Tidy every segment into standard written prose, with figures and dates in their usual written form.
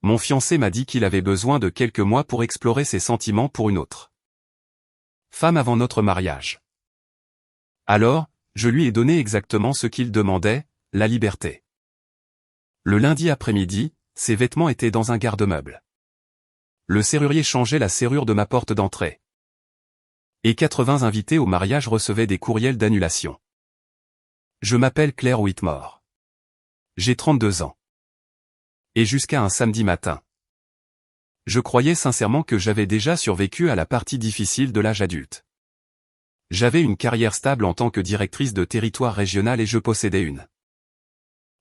Mon fiancé m'a dit qu'il avait besoin de quelques mois pour explorer ses sentiments pour une autre femme avant notre mariage. Alors, je lui ai donné exactement ce qu'il demandait, la liberté. Le lundi après-midi, ses vêtements étaient dans un garde-meuble. Le serrurier changeait la serrure de ma porte d'entrée. Et 80 invités au mariage recevaient des courriels d'annulation. Je m'appelle Claire Whitmore. J'ai 32 ans. Et jusqu'à un samedi matin. Je croyais sincèrement que j'avais déjà survécu à la partie difficile de l'âge adulte. J'avais une carrière stable en tant que directrice de territoire régional et je possédais une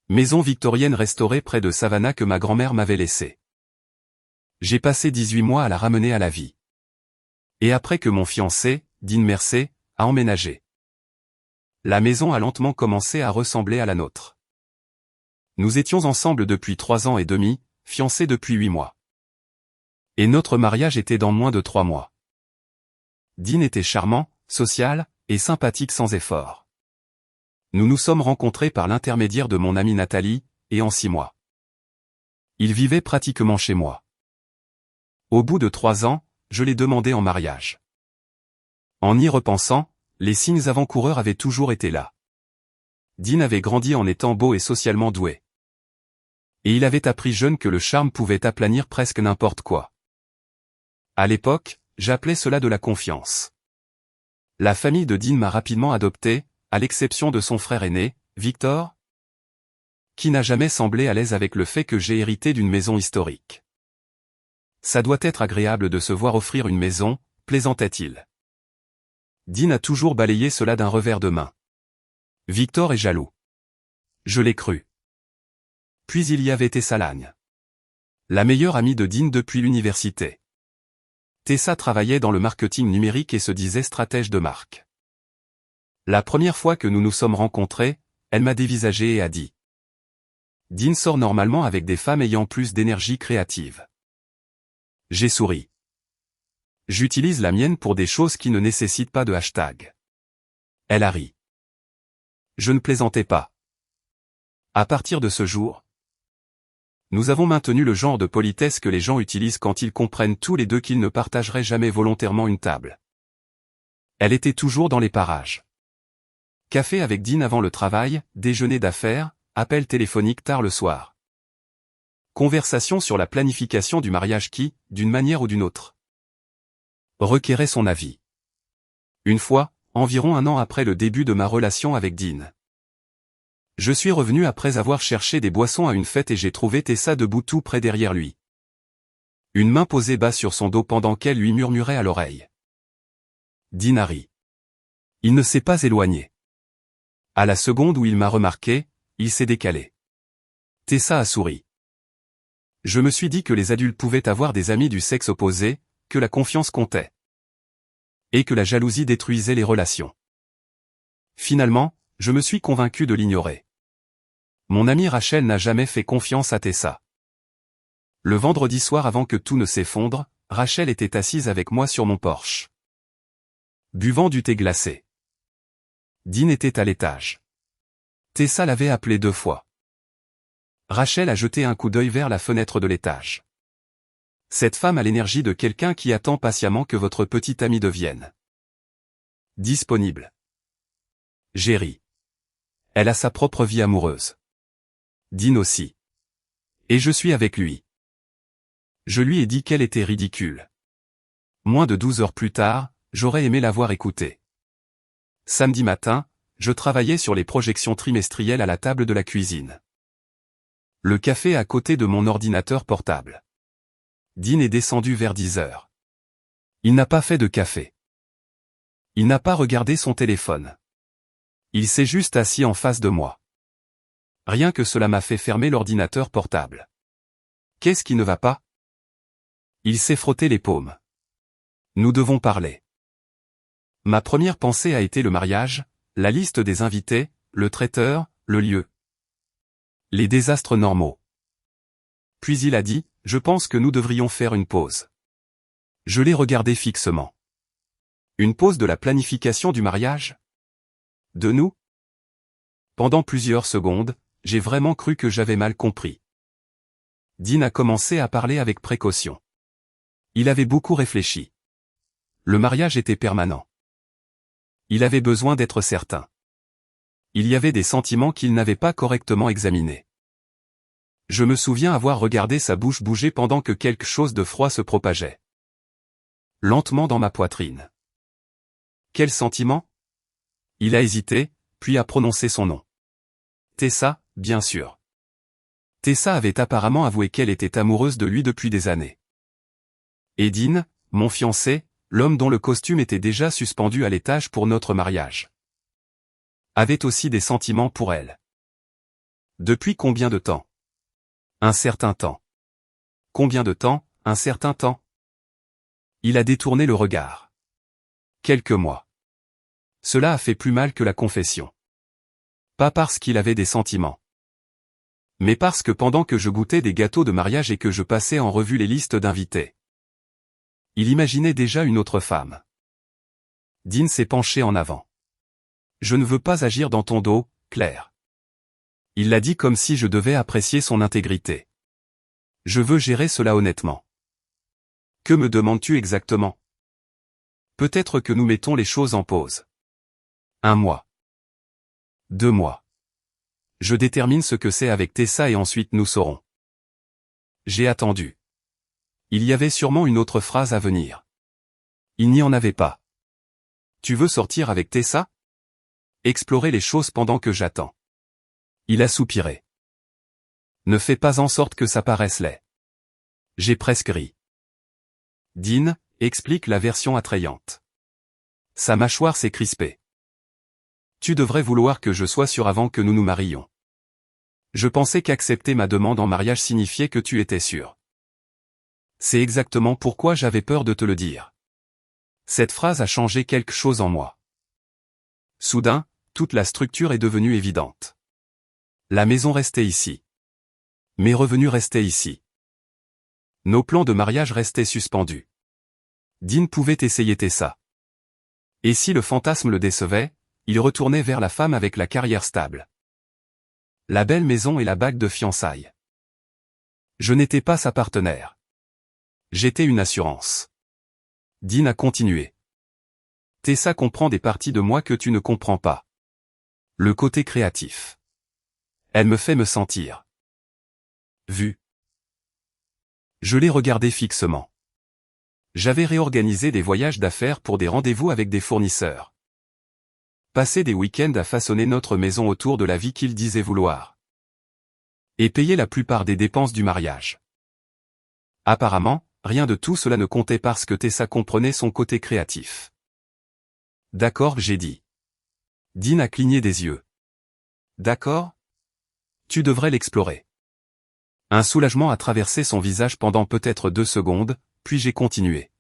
maison victorienne restaurée près de Savannah que ma grand-mère m'avait laissée. J'ai passé 18 mois à la ramener à la vie. Et après que mon fiancé, Dean Mersey, a emménagé, la maison a lentement commencé à ressembler à la nôtre. Nous étions ensemble depuis 3 ans et demi, fiancés depuis 8 mois. Et notre mariage était dans moins de 3 mois. Dean était charmant, social, et sympathique sans effort. Nous nous sommes rencontrés par l'intermédiaire de mon amie Nathalie, et en 6 mois. Il vivait pratiquement chez moi. Au bout de 3 ans, je l'ai demandé en mariage. En y repensant, les signes avant-coureurs avaient toujours été là. Dean avait grandi en étant beau et socialement doué. Et il avait appris jeune que le charme pouvait aplanir presque n'importe quoi. À l'époque, j'appelais cela de la confiance. La famille de Dean m'a rapidement adopté, à l'exception de son frère aîné, Victor, qui n'a jamais semblé à l'aise avec le fait que j'ai hérité d'une maison historique. Ça doit être agréable de se voir offrir une maison, plaisantait-il. Dean a toujours balayé cela d'un revers de main. Victor est jaloux. Je l'ai cru. Puis il y avait Tessa Lagne, la meilleure amie de Dean depuis l'université. Tessa travaillait dans le marketing numérique et se disait stratège de marque. La première fois que nous nous sommes rencontrés, elle m'a dévisagé et a dit: Dean sort normalement avec des femmes ayant plus d'énergie créative. J'ai souri. J'utilise la mienne pour des choses qui ne nécessitent pas de hashtag. Elle a ri. Je ne plaisantais pas. À partir de ce jour, nous avons maintenu le genre de politesse que les gens utilisent quand ils comprennent tous les deux qu'ils ne partageraient jamais volontairement une table. Elle était toujours dans les parages. Café avec Dean avant le travail, déjeuner d'affaires, appel téléphonique tard le soir. Conversation sur la planification du mariage qui, d'une manière ou d'une autre, requérait son avis. Une fois, environ 1 an après le début de ma relation avec Dean, je suis revenu après avoir cherché des boissons à une fête et j'ai trouvé Tessa debout tout près derrière lui. Une main posée bas sur son dos pendant qu'elle lui murmurait à l'oreille. Dean a ri. Il ne s'est pas éloigné. À la seconde où il m'a remarqué, il s'est décalé. Tessa a souri. Je me suis dit que les adultes pouvaient avoir des amis du sexe opposé, que la confiance comptait. Et que la jalousie détruisait les relations. Finalement, je me suis convaincu de l'ignorer. Mon amie Rachel n'a jamais fait confiance à Tessa. Le vendredi soir avant que tout ne s'effondre, Rachel était assise avec moi sur mon porche, buvant du thé glacé. Dean était à l'étage. Tessa l'avait appelé 2 fois. Rachel a jeté un coup d'œil vers la fenêtre de l'étage. Cette femme a l'énergie de quelqu'un qui attend patiemment que votre petite amie devienne disponible. J'ai ri. Elle a sa propre vie amoureuse. Dean aussi. Et je suis avec lui. Je lui ai dit qu'elle était ridicule. Moins de 12 heures plus tard, j'aurais aimé l'avoir écoutée. Samedi matin, je travaillais sur les projections trimestrielles à la table de la cuisine. Le café à côté de mon ordinateur portable. Dean est descendu vers 10 heures. Il n'a pas fait de café. Il n'a pas regardé son téléphone. Il s'est juste assis en face de moi. Rien que cela m'a fait fermer l'ordinateur portable. Qu'est-ce qui ne va pas? Il s'est frotté les paumes. Nous devons parler. Ma première pensée a été le mariage, la liste des invités, le traiteur, le lieu. Les désastres normaux. Puis il a dit, je pense que nous devrions faire une pause. Je l'ai regardé fixement. Une pause de la planification du mariage? De nous? Pendant plusieurs secondes, j'ai vraiment cru que j'avais mal compris. Dean a commencé à parler avec précaution. Il avait beaucoup réfléchi. Le mariage était permanent. Il avait besoin d'être certain. Il y avait des sentiments qu'il n'avait pas correctement examinés. Je me souviens avoir regardé sa bouche bouger pendant que quelque chose de froid se propageait. Lentement dans ma poitrine. Quel sentiment? Il a hésité, puis a prononcé son nom. Tessa, bien sûr. Tessa avait apparemment avoué qu'elle était amoureuse de lui depuis des années. Et Dean, mon fiancé, l'homme dont le costume était déjà suspendu à l'étage pour notre mariage, avait aussi des sentiments pour elle. Depuis combien de temps? Un certain temps. Combien de temps? Un certain temps. Il a détourné le regard. Quelques mois. Cela a fait plus mal que la confession. Pas parce qu'il avait des sentiments, mais parce que pendant que je goûtais des gâteaux de mariage et que je passais en revue les listes d'invités, il imaginait déjà une autre femme. Dean s'est penché en avant. Je ne veux pas agir dans ton dos, Claire. Il l'a dit comme si je devais apprécier son intégrité. Je veux gérer cela honnêtement. Que me demandes-tu exactement? Peut-être que nous mettons les choses en pause. 1 mois. 2 mois. Je détermine ce que c'est avec Tessa et ensuite nous saurons. J'ai attendu. Il y avait sûrement une autre phrase à venir. Il n'y en avait pas. Tu veux sortir avec Tessa? Explorer les choses pendant que j'attends. Il a soupiré. Ne fais pas en sorte que ça paraisse laid. J'ai presque ri. Dean, explique la version attrayante. Sa mâchoire s'est crispée. Tu devrais vouloir que je sois sûr avant que nous nous marions. Je pensais qu'accepter ma demande en mariage signifiait que tu étais sûr. C'est exactement pourquoi j'avais peur de te le dire. Cette phrase a changé quelque chose en moi. Soudain, toute la structure est devenue évidente. La maison restait ici. Mes revenus restaient ici. Nos plans de mariage restaient suspendus. Dean pouvait essayer Tessa. Et si le fantasme le décevait, il retournait vers la femme avec la carrière stable, la belle maison et la bague de fiançailles. Je n'étais pas sa partenaire. J'étais une assurance. Dean a continué. Tessa comprend des parties de moi que tu ne comprends pas. Le côté créatif. Elle me fait me sentir vu. Je l'ai regardé fixement. J'avais réorganisé des voyages d'affaires pour des rendez-vous avec des fournisseurs. Passer des week-ends à façonner notre maison autour de la vie qu'il disait vouloir. Et payer la plupart des dépenses du mariage. Apparemment, rien de tout cela ne comptait parce que Tessa comprenait son côté créatif. D'accord, j'ai dit. Dean a cligné des yeux. D'accord? Tu devrais l'explorer. Un soulagement a traversé son visage pendant peut-être 2 secondes, puis j'ai continué.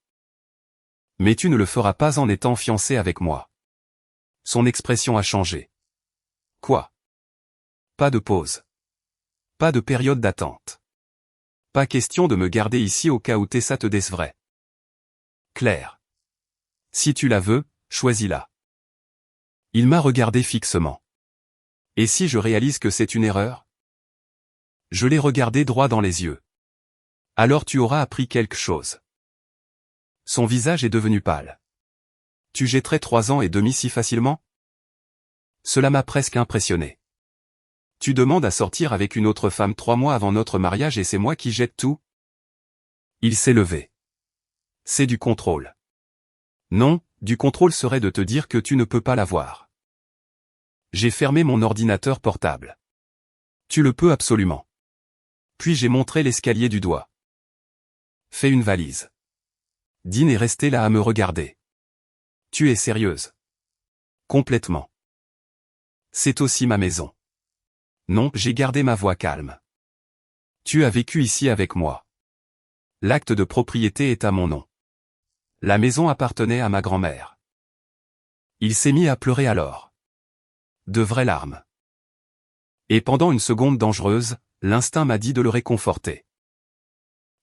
Mais tu ne le feras pas en étant fiancé avec moi. Son expression a changé. Quoi? Pas de pause. Pas de période d'attente. Pas question de me garder ici au cas où Tessa te décevrait. Claire. Si tu la veux, choisis-la. Il m'a regardé fixement. Et si je réalise que c'est une erreur? Je l'ai regardé droit dans les yeux. Alors tu auras appris quelque chose. Son visage est devenu pâle. Tu jetterais 3 ans et demi si facilement? Cela m'a presque impressionné. Tu demandes à sortir avec une autre femme 3 mois avant notre mariage et c'est moi qui jette tout? Il s'est levé. C'est du contrôle. Non, du contrôle serait de te dire que tu ne peux pas l'avoir. J'ai fermé mon ordinateur portable. Tu le peux absolument. Puis j'ai montré l'escalier du doigt. Fais une valise. Dean est resté là à me regarder. Tu es sérieuse? Complètement. C'est aussi ma maison. Non, j'ai gardé ma voix calme. Tu as vécu ici avec moi. L'acte de propriété est à mon nom. La maison appartenait à ma grand-mère. Il s'est mis à pleurer alors. De vraies larmes. Et pendant une seconde dangereuse, l'instinct m'a dit de le réconforter.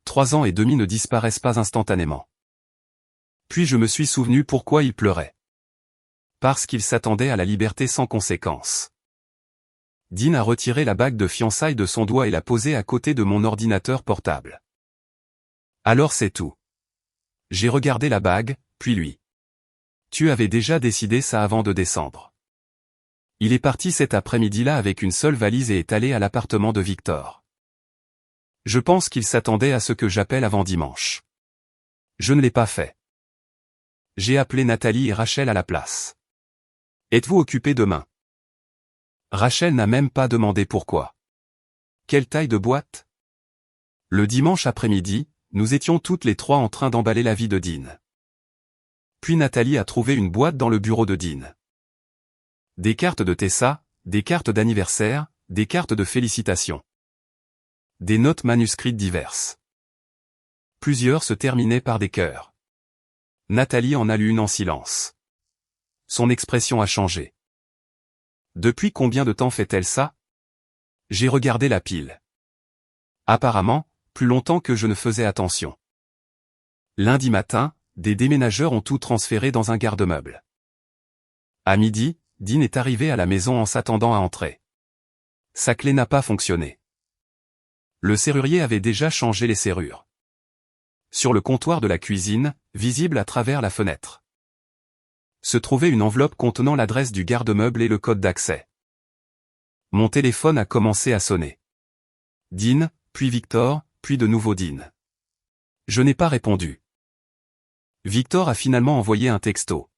3 ans et demi ne disparaissent pas instantanément. Puis je me suis souvenu pourquoi il pleurait. Parce qu'il s'attendait à la liberté sans conséquence. Dean a retiré la bague de fiançailles de son doigt et l'a posée à côté de mon ordinateur portable. Alors c'est tout. J'ai regardé la bague, puis lui. Tu avais déjà décidé ça avant de descendre. Il est parti cet après-midi-là avec une seule valise et est allé à l'appartement de Victor. Je pense qu'il s'attendait à ce que j'appelle avant dimanche. Je ne l'ai pas fait. J'ai appelé Nathalie et Rachel à la place. Êtes-vous occupés demain? Rachel n'a même pas demandé pourquoi. Quelle taille de boîte? Le dimanche après-midi, nous étions toutes les trois en train d'emballer la vie de Dean. Puis Nathalie a trouvé une boîte dans le bureau de Dean. Des cartes de Tessa, des cartes d'anniversaire, des cartes de félicitations. Des notes manuscrites diverses. Plusieurs se terminaient par des cœurs. Nathalie en a lu une en silence. Son expression a changé. Depuis combien de temps fait-elle ça? J'ai regardé la pile. Apparemment, plus longtemps que je ne faisais attention. Lundi matin, des déménageurs ont tout transféré dans un garde-meuble. À midi, Dean est arrivé à la maison en s'attendant à entrer. Sa clé n'a pas fonctionné. Le serrurier avait déjà changé les serrures. Sur le comptoir de la cuisine, visible à travers la fenêtre, se trouvait une enveloppe contenant l'adresse du garde-meuble et le code d'accès. Mon téléphone a commencé à sonner. Dean, puis Victor, puis de nouveau Dean. Je n'ai pas répondu. Victor a finalement envoyé un texto.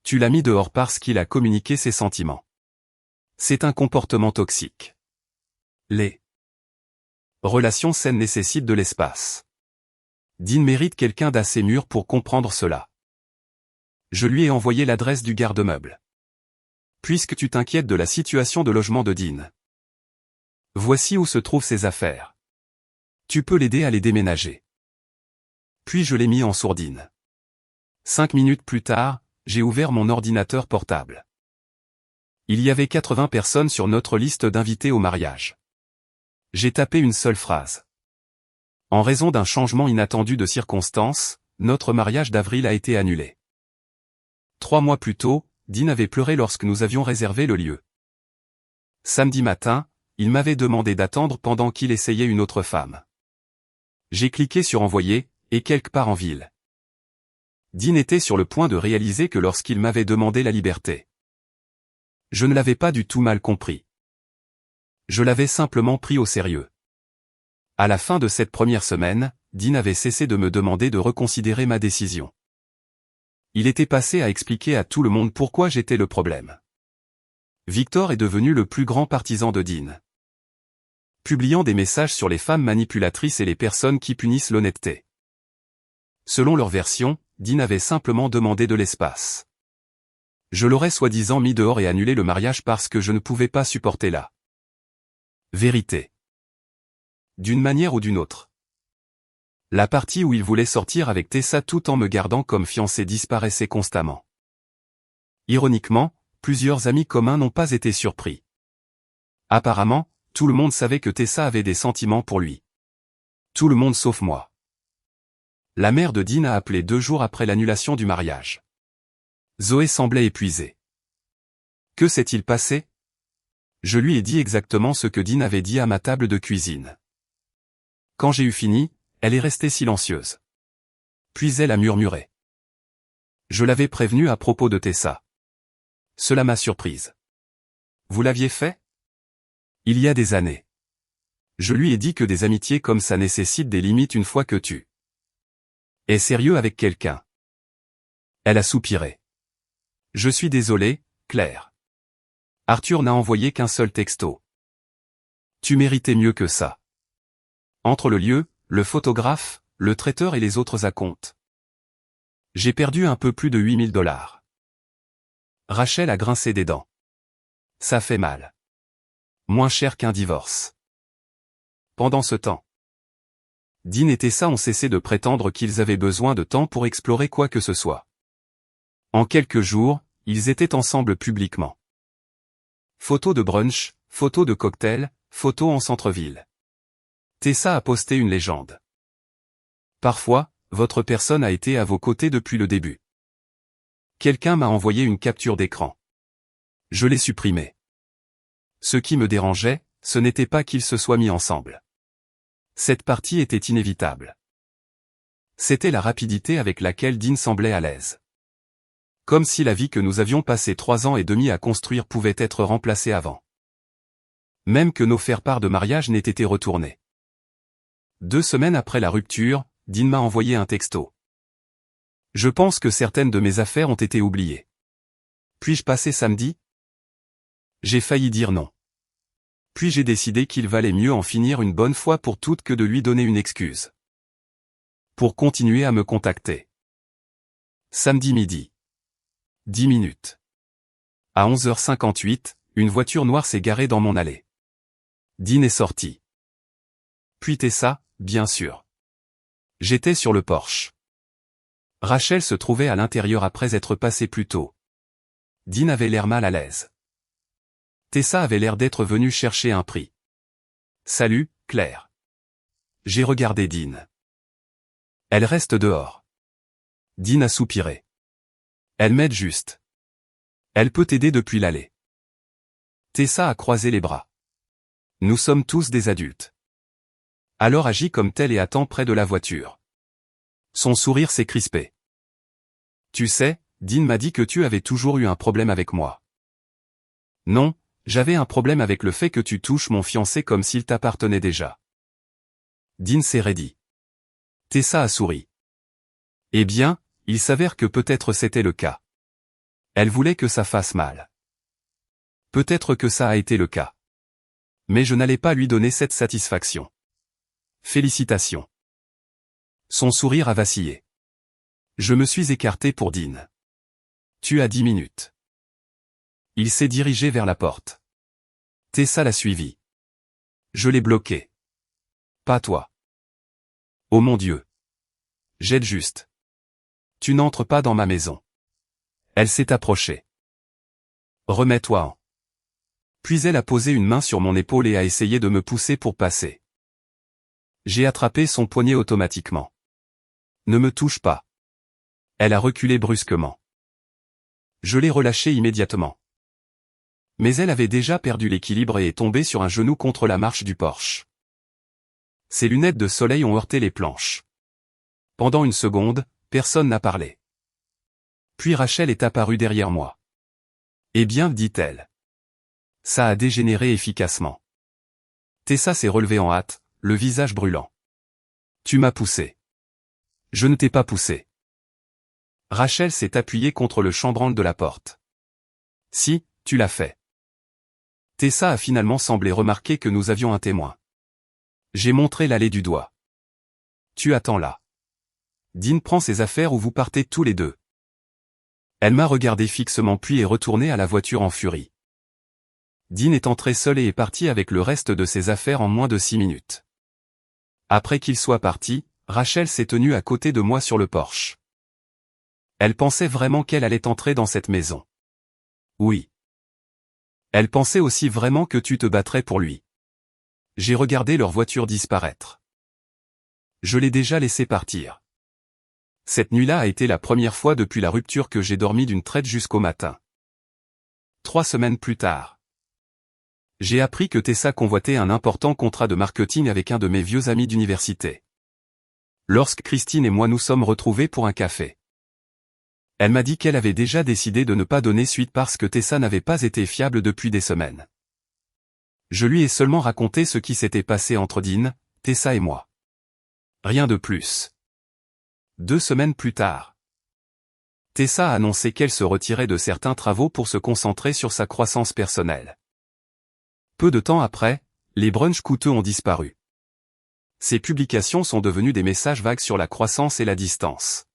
Tu l'as mis dehors parce qu'il a communiqué ses sentiments. C'est un comportement toxique. Les relations saines nécessitent de l'espace. Dean mérite quelqu'un d'assez mûr pour comprendre cela. Je lui ai envoyé l'adresse du garde-meuble. Puisque tu t'inquiètes de la situation de logement de Dean. Voici où se trouvent ses affaires. Tu peux l'aider à les déménager. Puis je l'ai mis en sourdine. 5 minutes plus tard, j'ai ouvert mon ordinateur portable. Il y avait 80 personnes sur notre liste d'invités au mariage. J'ai tapé une seule phrase. En raison d'un changement inattendu de circonstances, notre mariage d'avril a été annulé. 3 mois plus tôt, Dean avait pleuré lorsque nous avions réservé le lieu. Samedi matin, il m'avait demandé d'attendre pendant qu'il essayait une autre femme. J'ai cliqué sur envoyer, et quelque part en ville. Dean était sur le point de réaliser que lorsqu'il m'avait demandé la liberté. Je ne l'avais pas du tout mal compris. Je l'avais simplement pris au sérieux. À la fin de cette première semaine, Dean avait cessé de me demander de reconsidérer ma décision. Il était passé à expliquer à tout le monde pourquoi j'étais le problème. Victor est devenu le plus grand partisan de Dean. Publiant des messages sur les femmes manipulatrices et les personnes qui punissent l'honnêteté. Selon leur version, Dean avait simplement demandé de l'espace. Je l'aurais soi-disant mis dehors et annulé le mariage parce que je ne pouvais pas supporter la vérité. D'une manière ou d'une autre. La partie où il voulait sortir avec Tessa tout en me gardant comme fiancé disparaissait constamment. Ironiquement, plusieurs amis communs n'ont pas été surpris. Apparemment, tout le monde savait que Tessa avait des sentiments pour lui. Tout le monde sauf moi. La mère de Dean a appelé 2 jours après l'annulation du mariage. Zoé semblait épuisée. Que s'est-il passé? Je lui ai dit exactement ce que Dean avait dit à ma table de cuisine. Quand j'ai eu fini, elle est restée silencieuse. Puis elle a murmuré. Je l'avais prévenue à propos de Tessa. Cela m'a surprise. Vous l'aviez fait? Il y a des années. Je lui ai dit que des amitiés comme ça nécessitent des limites une fois que tu es sérieux avec quelqu'un. Elle a soupiré. Je suis désolé, Claire. Arthur n'a envoyé qu'un seul texto. Tu méritais mieux que ça. Entre le lieu, le photographe, le traiteur et les autres acomptes. J'ai perdu un peu plus de 8 000 $. Rachel a grincé des dents. Ça fait mal. Moins cher qu'un divorce. Pendant ce temps, Dean et Tessa ont cessé de prétendre qu'ils avaient besoin de temps pour explorer quoi que ce soit. En quelques jours, ils étaient ensemble publiquement. Photos de brunch, photos de cocktail, photos en centre-ville. Tessa a posté une légende. Parfois, votre personne a été à vos côtés depuis le début. Quelqu'un m'a envoyé une capture d'écran. Je l'ai supprimée. Ce qui me dérangeait, ce n'était pas qu'ils se soient mis ensemble. Cette partie était inévitable. C'était la rapidité avec laquelle Dean semblait à l'aise. Comme si la vie que nous avions passé 3 ans et demi à construire pouvait être remplacée avant. Même que nos faire-part de mariage n'aient été retournés. 2 semaines après la rupture, Dean m'a envoyé un texto. Je pense que certaines de mes affaires ont été oubliées. Puis-je passer samedi? J'ai failli dire non. Puis j'ai décidé qu'il valait mieux en finir une bonne fois pour toutes que de lui donner une excuse. Pour continuer à me contacter. Samedi midi. 10 minutes. À 11h58, une voiture noire s'est garée dans mon allée. Dean est sorti. Puis Tessa, bien sûr. J'étais sur le porche. Rachel se trouvait à l'intérieur après être passée plus tôt. Dean avait l'air mal à l'aise. Tessa avait l'air d'être venue chercher un prix. Salut, Claire. J'ai regardé Dean. Elle reste dehors. Dean a soupiré. Elle m'aide juste. Elle peut t'aider depuis l'allée. Tessa a croisé les bras. Nous sommes tous des adultes. Alors agis comme tel et attends près de la voiture. Son sourire s'est crispé. Tu sais, Dean m'a dit que tu avais toujours eu un problème avec moi. Non, j'avais un problème avec le fait que tu touches mon fiancé comme s'il t'appartenait déjà. Dean s'est raidi. Tessa a souri. Eh bien, il s'avère que peut-être c'était le cas. Elle voulait que ça fasse mal. Peut-être que ça a été le cas. Mais je n'allais pas lui donner cette satisfaction. Félicitations. Son sourire a vacillé. Je me suis écarté pour Dean. Tu as 10 minutes. Il s'est dirigé vers la porte. Tessa l'a suivi. Je l'ai bloqué. Pas toi. Oh mon Dieu. J'aide juste. Tu n'entres pas dans ma maison. Elle s'est approchée. Remets-toi en. Puis elle a posé une main sur mon épaule et a essayé de me pousser pour passer. J'ai attrapé son poignet automatiquement. Ne me touche pas. Elle a reculé brusquement. Je l'ai relâchée immédiatement. Mais elle avait déjà perdu l'équilibre et est tombée sur un genou contre la marche du porche. Ses lunettes de soleil ont heurté les planches. Pendant une seconde, personne n'a parlé. Puis Rachel est apparue derrière moi. Eh bien, dit-elle. Ça a dégénéré efficacement. Tessa s'est relevée en hâte, le visage brûlant. Tu m'as poussé. Je ne t'ai pas poussé. Rachel s'est appuyée contre le chambranle de la porte. Si, tu l'as fait. Tessa a finalement semblé remarquer que nous avions un témoin. J'ai montré l'allée du doigt. Tu attends là. Dean prend ses affaires ou vous partez tous les deux. Elle m'a regardé fixement puis est retournée à la voiture en furie. Dean est entré seul et est parti avec le reste de ses affaires en moins de 6 minutes. Après qu'il soit parti, Rachel s'est tenue à côté de moi sur le porche. Elle pensait vraiment qu'elle allait entrer dans cette maison. Oui. Elle pensait aussi vraiment que tu te battrais pour lui. J'ai regardé leur voiture disparaître. Je l'ai déjà laissé partir. Cette nuit-là a été la première fois depuis la rupture que j'ai dormi d'une traite jusqu'au matin. 3 semaines plus tard. J'ai appris que Tessa convoitait un important contrat de marketing avec un de mes vieux amis d'université. Lorsque Christine et moi nous sommes retrouvés pour un café. Elle m'a dit qu'elle avait déjà décidé de ne pas donner suite parce que Tessa n'avait pas été fiable depuis des semaines. Je lui ai seulement raconté ce qui s'était passé entre Dean, Tessa et moi. Rien de plus. 2 semaines plus tard. Tessa a annoncé qu'elle se retirait de certains travaux pour se concentrer sur sa croissance personnelle. Peu de temps après, les brunchs coûteux ont disparu. Ces publications sont devenues des messages vagues sur la croissance et la distance.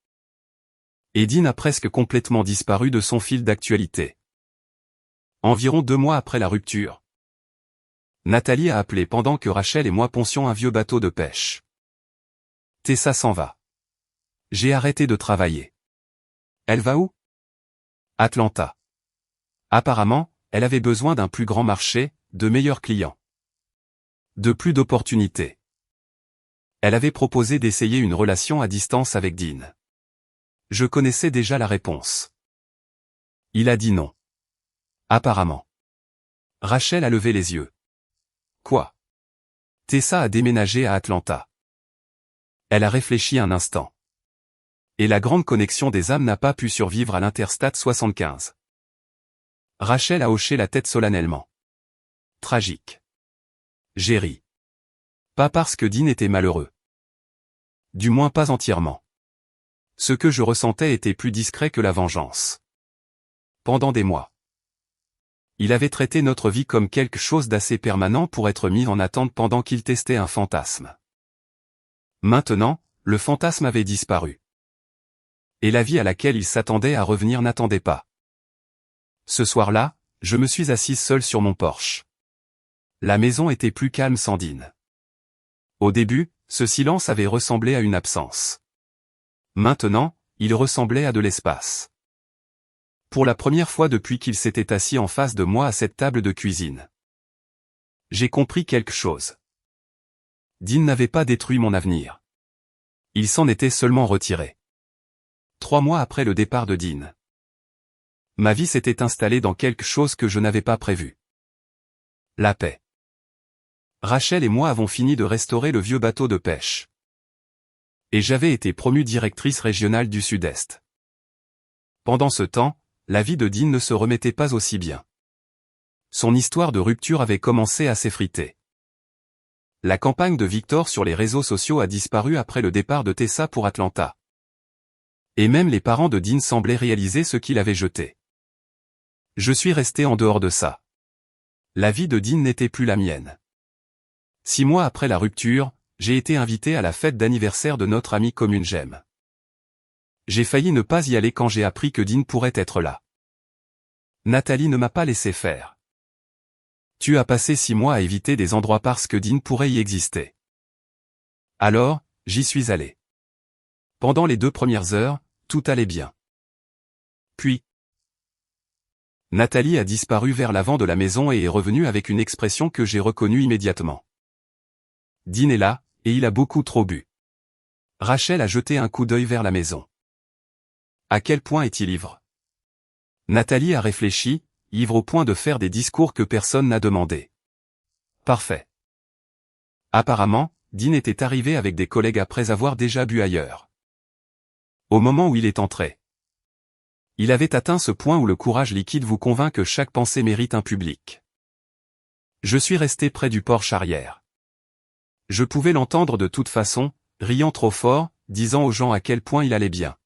Et Dean a presque complètement disparu de son fil d'actualité. Environ 2 mois après la rupture. Nathalie a appelé pendant que Rachel et moi poncions un vieux bateau de pêche. Tessa s'en va. J'ai arrêté de travailler. Elle va où? Atlanta. Apparemment, elle avait besoin d'un plus grand marché, de meilleurs clients. De plus d'opportunités. Elle avait proposé d'essayer une relation à distance avec Dean. Je connaissais déjà la réponse. Il a dit non. Apparemment. Rachel a levé les yeux. Quoi? Tessa a déménagé à Atlanta. Elle a réfléchi un instant. Et la grande connexion des âmes n'a pas pu survivre à l'Interstate 75. Rachel a hoché la tête solennellement. Tragique. J'ai ri. Pas parce que Dean était malheureux. Du moins pas entièrement. Ce que je ressentais était plus discret que la vengeance. Pendant des mois, il avait traité notre vie comme quelque chose d'assez permanent pour être mis en attente pendant qu'il testait un fantasme. Maintenant, le fantasme avait disparu. Et la vie à laquelle il s'attendait à revenir n'attendait pas. Ce soir-là, je me suis assise seule sur mon porche. La maison était plus calme sans Dean. Au début, ce silence avait ressemblé à une absence. Maintenant, il ressemblait à de l'espace. Pour la première fois depuis qu'il s'était assis en face de moi à cette table de cuisine. J'ai compris quelque chose. Dean n'avait pas détruit mon avenir. Il s'en était seulement retiré. 3 mois après le départ de Dean. Ma vie s'était installée dans quelque chose que je n'avais pas prévu. La paix. Rachel et moi avons fini de restaurer le vieux bateau de pêche. Et j'avais été promue directrice régionale du Sud-Est. Pendant ce temps, la vie de Dean ne se remettait pas aussi bien. Son histoire de rupture avait commencé à s'effriter. La campagne de Victor sur les réseaux sociaux a disparu après le départ de Tessa pour Atlanta. Et même les parents de Dean semblaient réaliser ce qu'il avait jeté. Je suis resté en dehors de ça. La vie de Dean n'était plus la mienne. 6 mois après la rupture, j'ai été invité à la fête d'anniversaire de notre amie commune Jem. J'ai failli ne pas y aller quand j'ai appris que Dean pourrait être là. Nathalie ne m'a pas laissé faire. Tu as passé 6 mois à éviter des endroits parce que Dean pourrait y exister. Alors, j'y suis allé. Pendant les 2 premières heures, tout allait bien. Puis, Nathalie a disparu vers l'avant de la maison et est revenue avec une expression que j'ai reconnue immédiatement. Dean est là, et il a beaucoup trop bu. Rachel a jeté un coup d'œil vers la maison. À quel point est-il ivre? Nathalie a réfléchi, ivre au point de faire des discours que personne n'a demandé. Parfait. Apparemment, Dean était arrivé avec des collègues après avoir déjà bu ailleurs. Au moment où il est entré, il avait atteint ce point où le courage liquide vous convainc que chaque pensée mérite un public. Je suis resté près du porche arrière. Je pouvais l'entendre de toute façon, riant trop fort, disant aux gens à quel point il allait bien.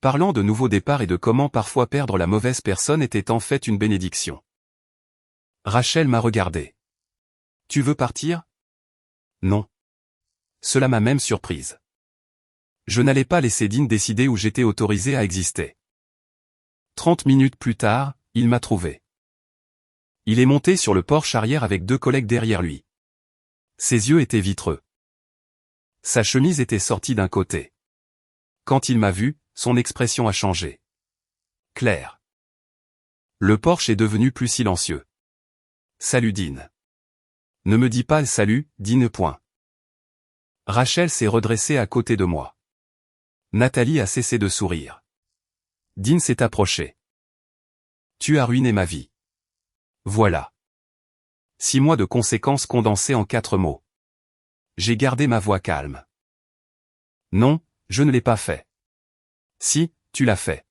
Parlant de nouveaux départs et de comment parfois perdre la mauvaise personne était en fait une bénédiction. Rachel m'a regardé. Tu veux partir? Non. Cela m'a même surprise. Je n'allais pas laisser Dean décider où j'étais autorisé à exister. 30 minutes plus tard, il m'a trouvé. Il est monté sur le porche arrière avec 2 collègues derrière lui. Ses yeux étaient vitreux. Sa chemise était sortie d'un côté. Quand il m'a vu, son expression a changé. Claire. Le porche est devenu plus silencieux. Salut Dean. Ne me dis pas le salut, Dean. Point. Rachel s'est redressée à côté de moi. Nathalie a cessé de sourire. Dean s'est approché. Tu as ruiné ma vie. Voilà. 6 mois de conséquences condensées en 4 mots. J'ai gardé ma voix calme. Non, je ne l'ai pas fait. Si, tu l'as fait.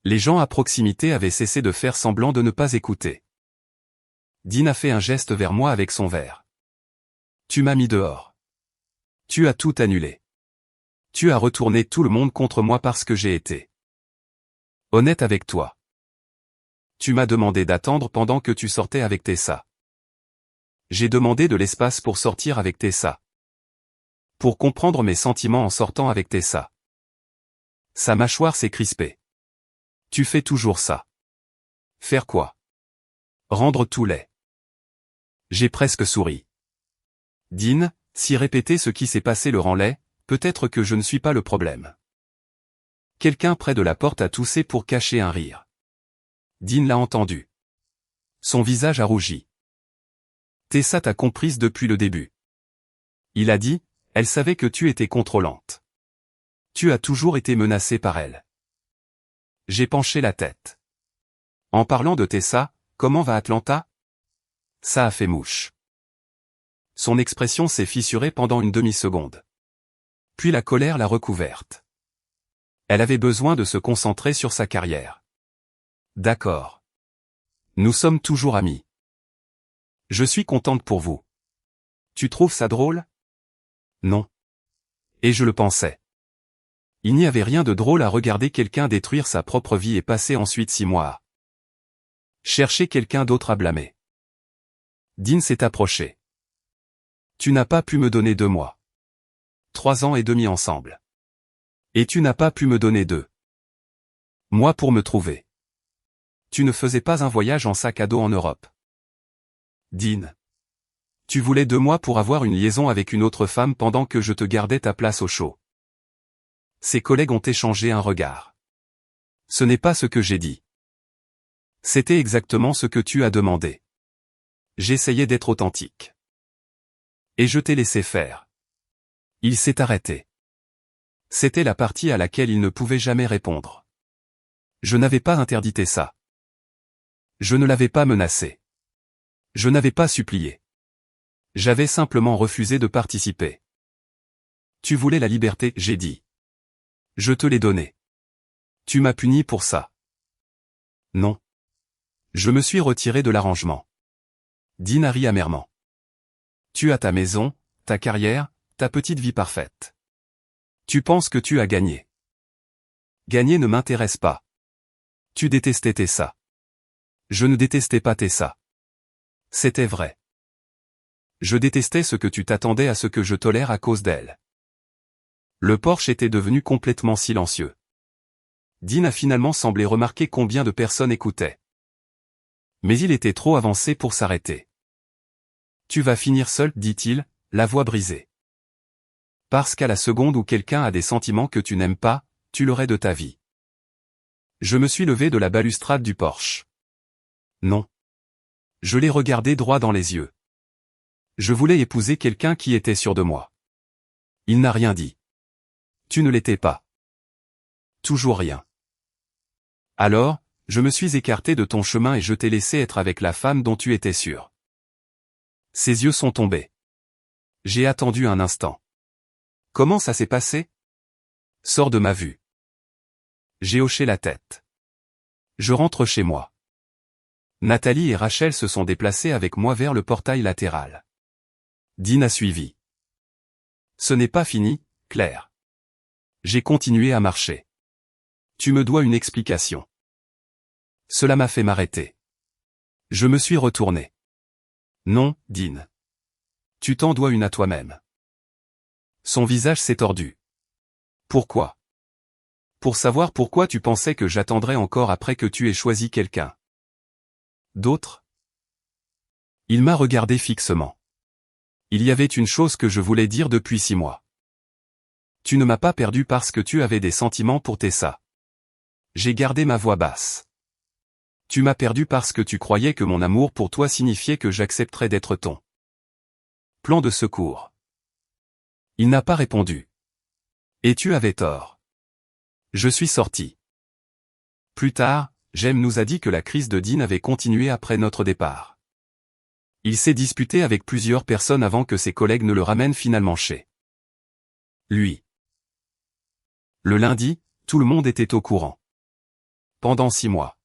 Les gens à proximité avaient cessé de faire semblant de ne pas écouter. Dean a fait un geste vers moi avec son verre. Tu m'as mis dehors. Tu as tout annulé. Tu as retourné tout le monde contre moi parce que j'ai été honnête avec toi. Tu m'as demandé d'attendre pendant que tu sortais avec Tessa. J'ai demandé de l'espace pour sortir avec Tessa. Pour comprendre mes sentiments en sortant avec Tessa. Sa mâchoire s'est crispée. Tu fais toujours ça. Faire quoi? Rendre tout laid. J'ai presque souri. Dean, si répéter ce qui s'est passé le rend laid, peut-être que je ne suis pas le problème. Quelqu'un près de la porte a toussé pour cacher un rire. Dean l'a entendu. Son visage a rougi. Tessa t'a comprise depuis le début. Il a dit, elle savait que tu étais contrôlante. Tu as toujours été menacé par elle. J'ai penché la tête. En parlant de Tessa, comment va Atlanta? Ça a fait mouche. Son expression s'est fissurée pendant une demi-seconde. Puis la colère l'a recouverte. Elle avait besoin de se concentrer sur sa carrière. D'accord. Nous sommes toujours amis. Je suis contente pour vous. Tu trouves ça drôle? Non. Et je le pensais. Il n'y avait rien de drôle à regarder quelqu'un détruire sa propre vie et passer ensuite 6 mois à chercher quelqu'un d'autre à blâmer. Dean s'est approché. Tu n'as pas pu me donner 2 mois. 3 ans et demi ensemble. Et tu n'as pas pu me donner 2 mois pour me trouver. Tu ne faisais pas un voyage en sac à dos en Europe. Dean. Tu voulais 2 mois pour avoir une liaison avec une autre femme pendant que je te gardais ta place au chaud. Ses collègues ont échangé un regard. Ce n'est pas ce que j'ai dit. C'était exactement ce que tu as demandé. J'essayais d'être authentique. Et je t'ai laissé faire. Il s'est arrêté. C'était la partie à laquelle il ne pouvait jamais répondre. Je n'avais pas interdité ça. Je ne l'avais pas menacé. Je n'avais pas supplié. J'avais simplement refusé de participer. Tu voulais la liberté, j'ai dit. Je te l'ai donnée. Tu m'as puni pour ça. Non. Je me suis retiré de l'arrangement. Dean a ri amèrement. Tu as ta maison, ta carrière, ta petite vie parfaite. Tu penses que tu as gagné. Gagner ne m'intéresse pas. Tu détestais Tessa. Je ne détestais pas Tessa. C'était vrai. Je détestais ce que tu t'attendais à ce que je tolère à cause d'elle. Le porche était devenu complètement silencieux. Dean a finalement semblé remarquer combien de personnes écoutaient. Mais il était trop avancé pour s'arrêter. Tu vas finir seul, dit-il, la voix brisée. Parce qu'à la seconde où quelqu'un a des sentiments que tu n'aimes pas, tu l'aurais de ta vie. Je me suis levé de la balustrade du porche. Non. Je l'ai regardé droit dans les yeux. Je voulais épouser quelqu'un qui était sûr de moi. Il n'a rien dit. Tu ne l'étais pas. Toujours rien. Alors, je me suis écarté de ton chemin et je t'ai laissé être avec la femme dont tu étais sûr. Ses yeux sont tombés. J'ai attendu un instant. Comment ça s'est passé? Sors de ma vue. J'ai hoché la tête. Je rentre chez moi. Nathalie et Rachel se sont déplacées avec moi vers le portail latéral. Dean a suivi. Ce n'est pas fini, Claire. J'ai continué à marcher. Tu me dois une explication. Cela m'a fait m'arrêter. Je me suis retourné. Non, Dean. Tu t'en dois une à toi-même. Son visage s'est tordu. Pourquoi? Pour savoir pourquoi tu pensais que j'attendrais encore après que tu aies choisi quelqu'un. D'autres? Il m'a regardé fixement. Il y avait une chose que je voulais dire depuis 6 mois. Tu ne m'as pas perdu parce que tu avais des sentiments pour Tessa. J'ai gardé ma voix basse. Tu m'as perdu parce que tu croyais que mon amour pour toi signifiait que j'accepterais d'être ton plan de secours. Il n'a pas répondu. Et tu avais tort. Je suis sorti. Plus tard, Jem nous a dit que la crise de Dean avait continué après notre départ. Il s'est disputé avec plusieurs personnes avant que ses collègues ne le ramènent finalement chez lui. Le lundi, tout le monde était au courant. Pendant 6 mois.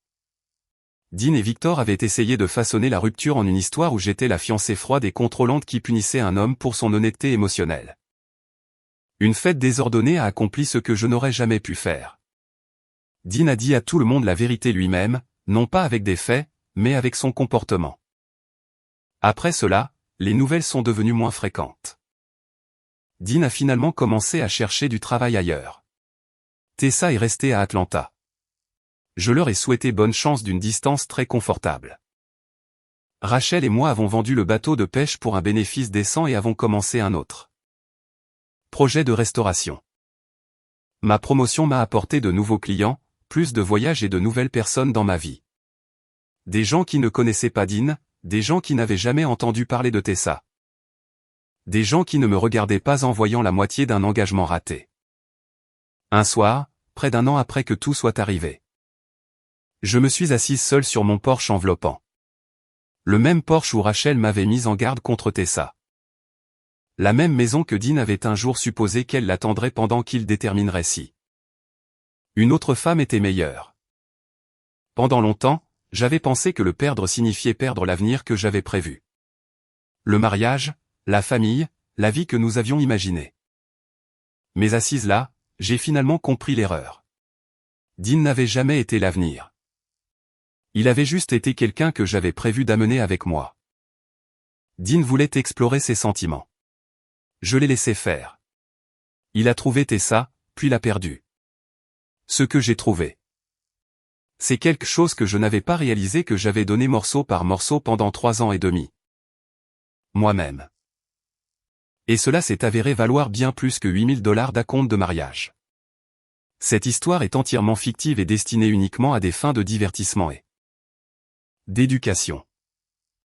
Dean et Victor avaient essayé de façonner la rupture en une histoire où j'étais la fiancée froide et contrôlante qui punissait un homme pour son honnêteté émotionnelle. Une fête désordonnée a accompli ce que je n'aurais jamais pu faire. Dean a dit à tout le monde la vérité lui-même, non pas avec des faits, mais avec son comportement. Après cela, les nouvelles sont devenues moins fréquentes. Dean a finalement commencé à chercher du travail ailleurs. Tessa est restée à Atlanta. Je leur ai souhaité bonne chance d'une distance très confortable. Rachel et moi avons vendu le bateau de pêche pour un bénéfice décent et avons commencé un autre projet de restauration. Ma promotion m'a apporté de nouveaux clients, plus de voyages et de nouvelles personnes dans ma vie. Des gens qui ne connaissaient pas Dean, des gens qui n'avaient jamais entendu parler de Tessa. Des gens qui ne me regardaient pas en voyant la moitié d'un engagement raté. Un soir, près d'1 an après que tout soit arrivé. Je me suis assise seule sur mon porche enveloppant Le même Porsche où Rachel m'avait mise en garde contre Tessa. La même maison que Dean avait un jour supposé qu'elle l'attendrait pendant qu'il déterminerait si une autre femme était meilleure. Pendant longtemps, j'avais pensé que le perdre signifiait perdre l'avenir que j'avais prévu. Le mariage, la famille, la vie que nous avions imaginée. Mais assise là, j'ai finalement compris l'erreur. Dean n'avait jamais été l'avenir. Il avait juste été quelqu'un que j'avais prévu d'amener avec moi. Dean voulait explorer ses sentiments. Je l'ai laissé faire. Il a trouvé Tessa, puis l'a perdue. Ce que j'ai trouvé, c'est quelque chose que je n'avais pas réalisé, que j'avais donné morceau par morceau pendant 3 ans et demi. Moi-même. Et cela s'est avéré valoir bien plus que $8 000 d'acompte de mariage. Cette histoire est entièrement fictive et destinée uniquement à des fins de divertissement et d'éducation.